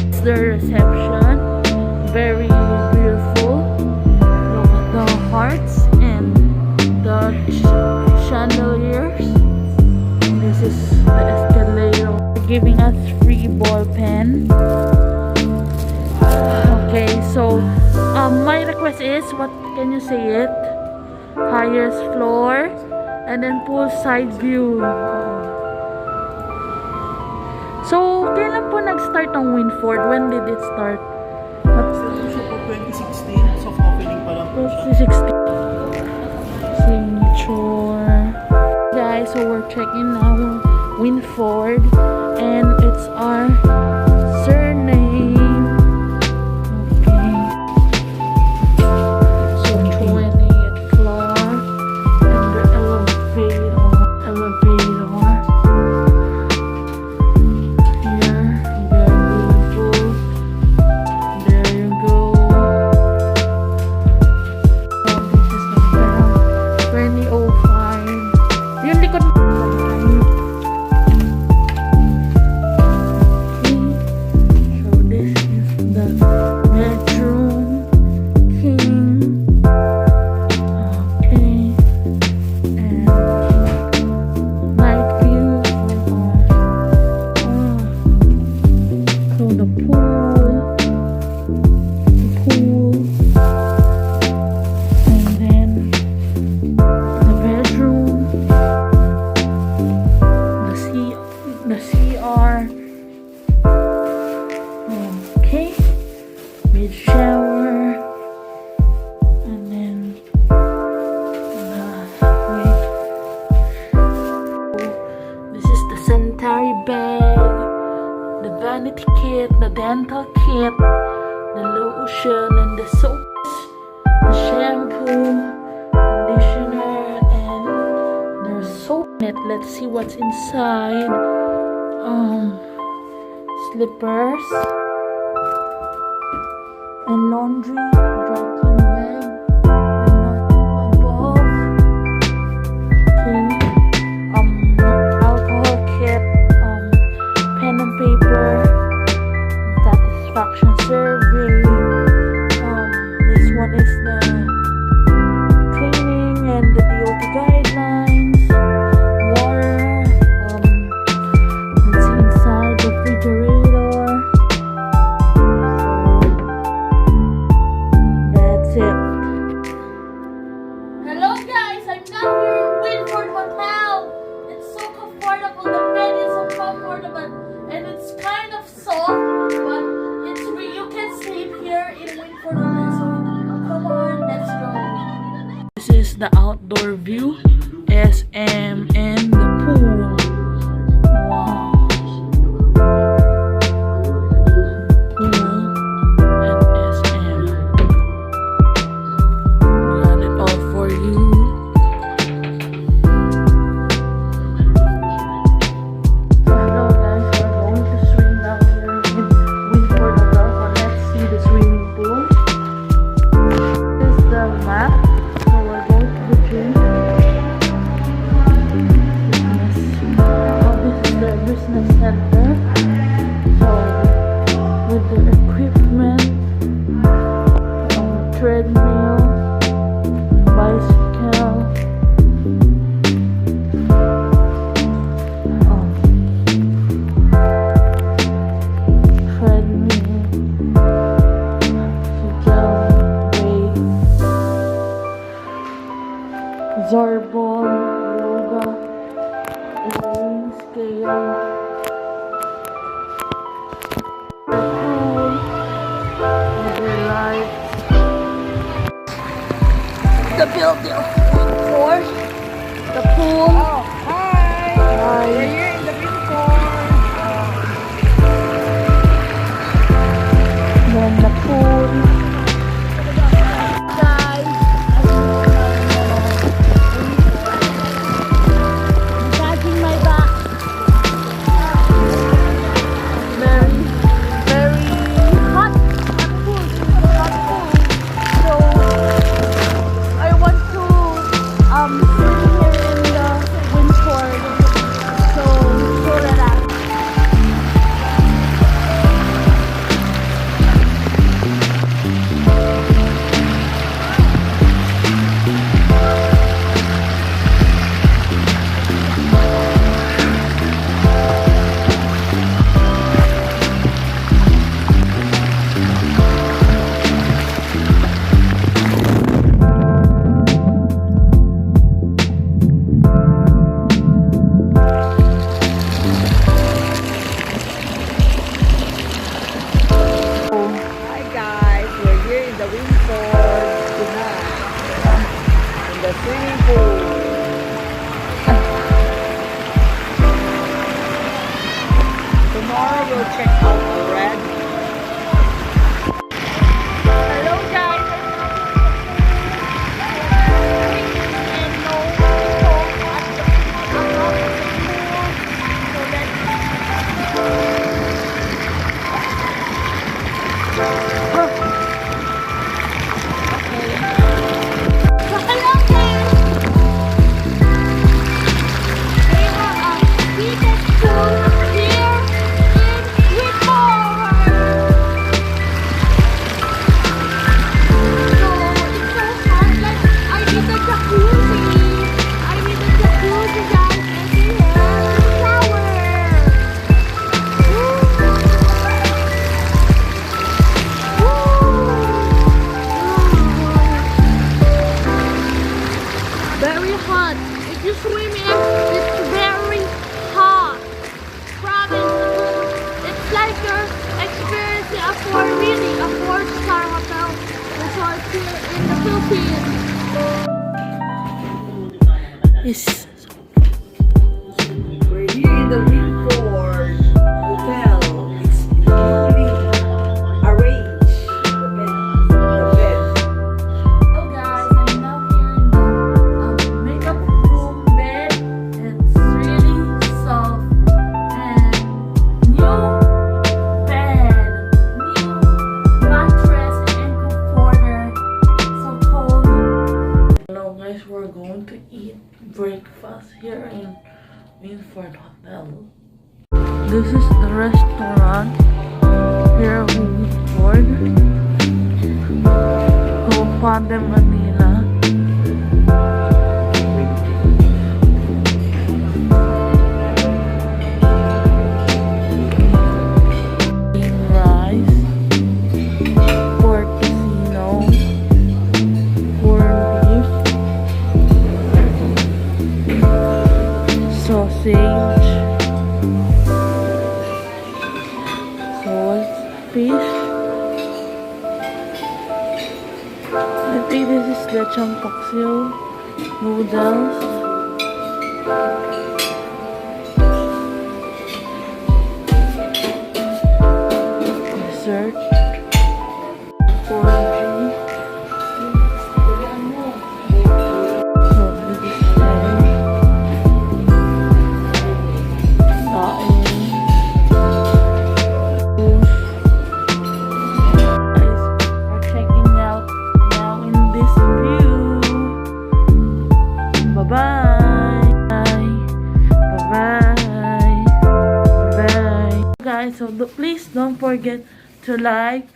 It's the reception. Very beautiful. Look at the hearts and the chandeliers. This is the escalator. Giving us free ball pen. Okay, so my request is, what can you say it? Highest floor and then poolside view. So, kailan po nag-start ang Winford? When did it start? Siya po 2016, soft opening pa lang po siya. 2016. Signature. Guys, so we're checking now Winford and it's our surname. Okay. So 20th floor and the elevator. Here, very beautiful. There you go. So this is the bell. 2005. Yung likod. Okay, mid shower, and then wait. This is the sanitary bag, the vanity kit, the dental kit, the lotion, and the soaps, the shampoo, conditioner, and there's soap net. Let's see what's inside. Slippers and laundry, dry clean bag, and above. Okay. Alcohol kit, pen and paper, satisfaction survey. This one is the cleaning and the DOT guidelines. Water. Let's see inside the refrigerator. Hello guys, I'm now here in Winford Hotel. It's so comfortable, the bed is so comfortable and it's kind of soft, but you can sleep here in Winford Hotel. So come on, let's go. This is the outdoor view, SM and the pool. Wow. Treadmill, bicycle, treadmill, Zorbol, yoga, weighing scale, the building floor, the pool. Oh, hi! Hi. We're here in the Winford. Then the pool. Guys, massaging my back. Very, very hot pool. So I want to swim here in the Swimming pool. Tomorrow we'll check out the red. Hello guys, and no salt at the pool. So let's So hello guys! We are at Peter's Pool here in Winford. So it's so hot, like I need a jacuzzi. I need a jacuzzi guys, and here is the shower. Very hot. If you swim in, it's very hot. Promise. It's like you're experiencing a four-star hotel resort here in the Philippines. Yes. We're here in the Winford Hotel. It's beautifully arranged. The bed. Hello guys, I'm now here in the makeup room bed. It's really soft and new bed, new mattress and comforter. So cold. Hello guys, we're going to eat breakfast here in Winford Hotel. This is the restaurant here in Winford. Manila. Rice, pork casino, corned beef, sausage, fish. I think this is the champaksyo noodles. Dessert. Orangey. So this is so please don't forget to like,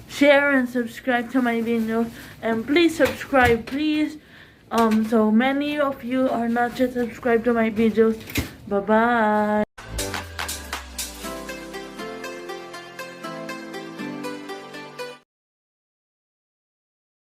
share, and subscribe to my videos, and please subscribe, please. So many of you are not yet subscribed to my videos. Bye bye.